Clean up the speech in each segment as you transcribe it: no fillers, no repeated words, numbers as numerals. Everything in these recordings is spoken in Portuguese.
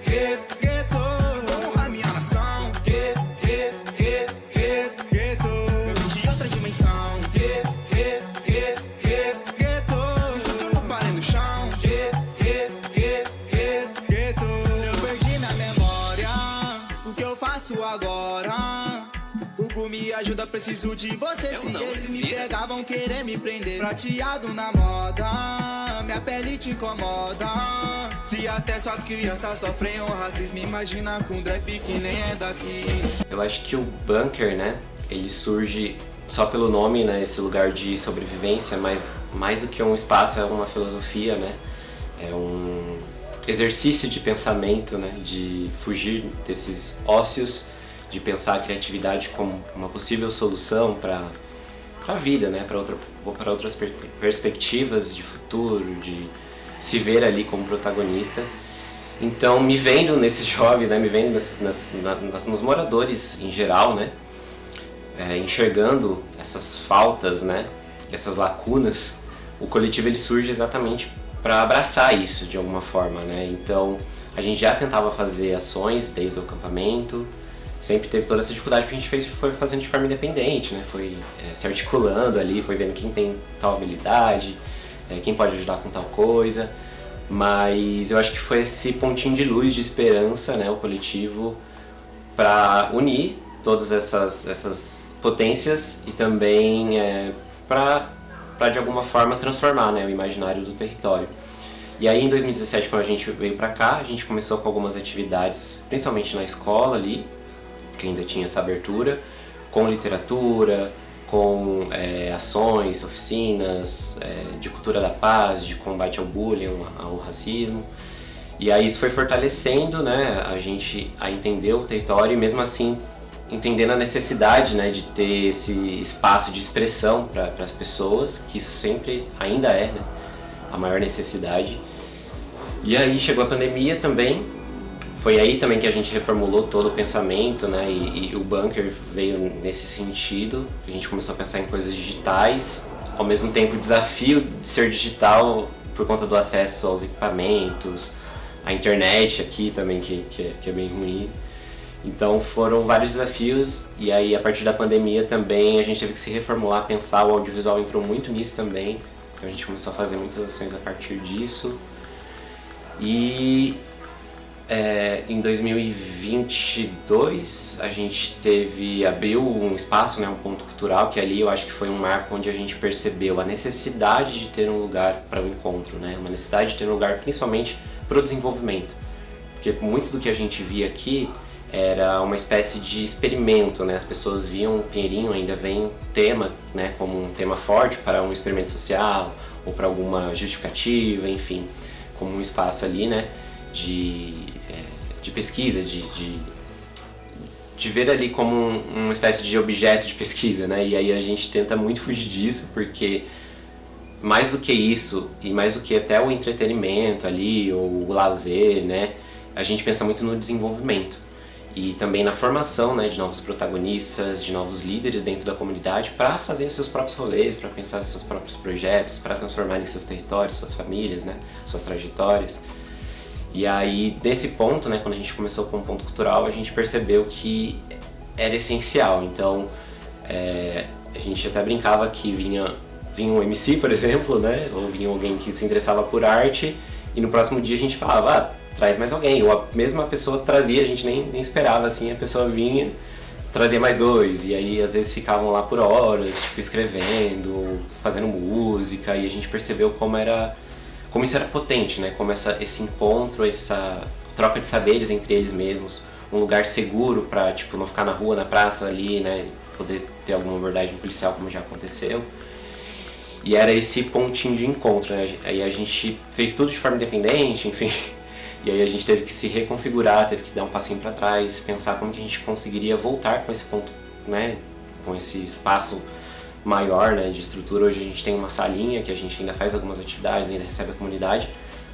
Gueto, como a minha nação. Gueto, eu vim de outra dimensão. Gueto, isso tudo para no chão. Gueto, eu perdi minha memória. O que eu faço agora? O Gu me ajuda, preciso de você. Se eles me pegavam, querer me prender. Prateado na moda, minha pele te incomoda. Se até suas crianças sofrem o racismo, imagina com trap que nem é daqui. Eu acho que o bunker, né, ele surge só pelo nome, né, esse lugar de sobrevivência, mas mais do que um espaço é uma filosofia, né, é um exercício de pensamento, né, de fugir desses ócios, de pensar a criatividade como uma possível solução para a vida, né, para outras perspectivas de futuro, de se ver ali como protagonista. Então, me vendo nesses jovens, né, me vendo nos moradores em geral, né, enxergando essas faltas, né, essas lacunas, o coletivo ele surge exatamente para abraçar isso de alguma forma, né. Então, a gente já tentava fazer ações desde o acampamento. Sempre teve toda essa dificuldade que a gente foi fazendo de forma independente, né? Foi se articulando ali, foi vendo quem tem tal habilidade, quem pode ajudar com tal coisa. Mas eu acho que foi esse pontinho de luz, de esperança, né? O coletivo, para unir todas essas potências e também para de alguma forma transformar, né, o imaginário do território. E aí em 2017, quando a gente veio para cá, a gente começou com algumas atividades, principalmente na escola ali, que ainda tinha essa abertura, com literatura, com ações, oficinas de cultura da paz, de combate ao bullying, ao racismo. E aí isso foi fortalecendo, né, a gente a entender o território e mesmo assim entendendo a necessidade, né, de ter esse espaço de expressão para as pessoas, que isso sempre ainda é, né, a maior necessidade. E aí chegou a pandemia também. Foi aí também que a gente reformulou todo o pensamento, né, e o bunker veio nesse sentido. A gente começou a pensar em coisas digitais, ao mesmo tempo o desafio de ser digital por conta do acesso aos equipamentos, a internet aqui também, que é bem ruim. Então foram vários desafios e aí a partir da pandemia também a gente teve que se reformular, pensar, o audiovisual entrou muito nisso também. Então a gente começou a fazer muitas ações a partir disso. E em 2022 a gente abriu um espaço, né, um ponto cultural, que ali eu acho que foi um marco onde a gente percebeu a necessidade de ter um lugar para o encontro, né, uma necessidade de ter um lugar principalmente para o desenvolvimento, porque muito do que a gente via aqui era uma espécie de experimento, né, as pessoas viam o Pinheirinho, ainda vem tema, né, como um tema forte para um experimento social ou para alguma justificativa, enfim, como um espaço ali, né, de pesquisa, de ver ali como uma espécie de objeto de pesquisa, né? E aí a gente tenta muito fugir disso, porque mais do que isso, e mais do que até o entretenimento ali, ou o lazer, né? A gente pensa muito no desenvolvimento e também na formação, né, de novos protagonistas, de novos líderes dentro da comunidade para fazer os seus próprios rolês, para pensar os seus próprios projetos, para transformar em seus territórios, suas famílias, né, suas trajetórias. E aí, nesse ponto, né, quando a gente começou com o ponto cultural, a gente percebeu que era essencial. Então, a gente até brincava que vinha um MC, por exemplo, né, ou vinha alguém que se interessava por arte, e no próximo dia a gente falava, traz mais alguém. Ou a mesma pessoa trazia, a gente nem esperava, assim, a pessoa vinha, trazia mais dois. E aí, às vezes, ficavam lá por horas, tipo, escrevendo, fazendo música, e a gente percebeu como isso era potente, né? Como esse encontro, essa troca de saberes entre eles mesmos, um lugar seguro para, tipo, não ficar na rua, na praça ali, né? Poder ter alguma abordagem policial, como já aconteceu. E era esse pontinho de encontro, né? Aí a gente fez tudo de forma independente, enfim. E aí a gente teve que se reconfigurar, teve que dar um passinho para trás, pensar como que a gente conseguiria voltar com esse ponto, né? Com esse espaço maior, né, de estrutura. Hoje a gente tem uma salinha que a gente ainda faz algumas atividades, ainda recebe a comunidade,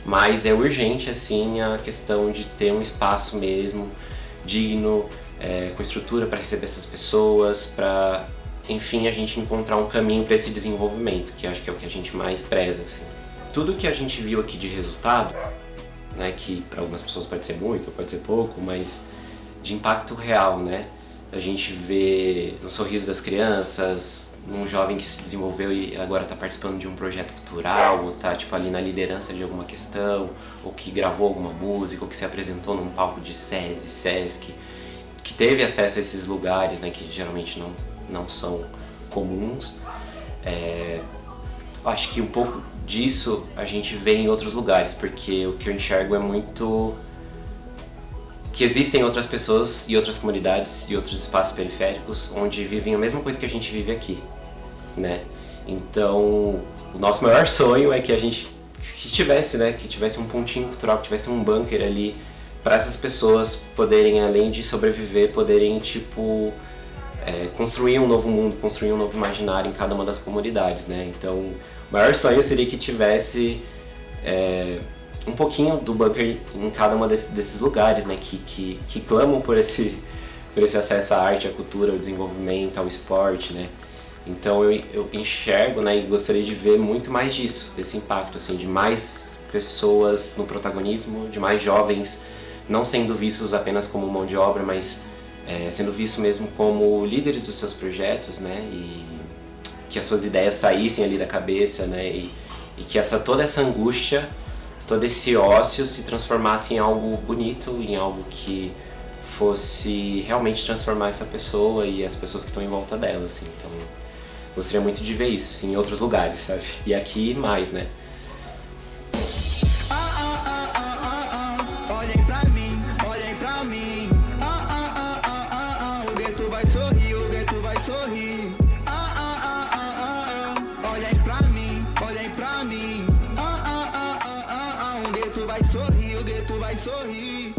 mas é urgente, assim, a questão de ter um espaço mesmo digno, com estrutura para receber essas pessoas, para, enfim, a gente encontrar um caminho para esse desenvolvimento, que acho que é o que a gente mais preza, assim. Tudo que a gente viu aqui de resultado né, que para algumas pessoas pode ser muito, pode ser pouco, mas de impacto real, né? A gente vê no sorriso das crianças, num jovem que se desenvolveu e agora está participando de um projeto cultural, ou está tipo, ali na liderança de alguma questão, ou que gravou alguma música, ou que se apresentou num palco de SESI, SESC, que teve acesso a esses lugares, né, que geralmente não são comuns. Acho que um pouco disso a gente vê em outros lugares, porque o que eu enxergo é muito que existem outras pessoas e outras comunidades e outros espaços periféricos onde vivem a mesma coisa que a gente vive aqui, né? Então, o nosso maior sonho é que a gente que tivesse um pontinho cultural, que tivesse um bunker ali para essas pessoas poderem, além de sobreviver, poderem construir um novo mundo, construir um novo imaginário em cada uma das comunidades, né? Então, o maior sonho seria que tivesse um pouquinho do bunker em cada um desses lugares, né, que clamam por esse acesso à arte, à cultura, ao desenvolvimento, ao esporte, né. Então eu enxergo, né, e gostaria de ver muito mais disso, desse impacto, assim, de mais pessoas no protagonismo, de mais jovens não sendo vistos apenas como mão de obra, mas sendo vistos mesmo como líderes dos seus projetos, né, e que as suas ideias saíssem ali da cabeça, né, e que toda essa angústia, todo esse ócio se transformasse em algo bonito, em algo que fosse realmente transformar essa pessoa e as pessoas que estão em volta dela, assim. Então, gostaria muito de ver isso, assim, em outros lugares, sabe? E aqui mais, né? Olhem pra mim, olhem pra mim. O gueto vai sorrir, o gueto vai sorrir. Olhem pra mim, olhem pra mim. O gueto vai sorrir, o gueto vai sorrir.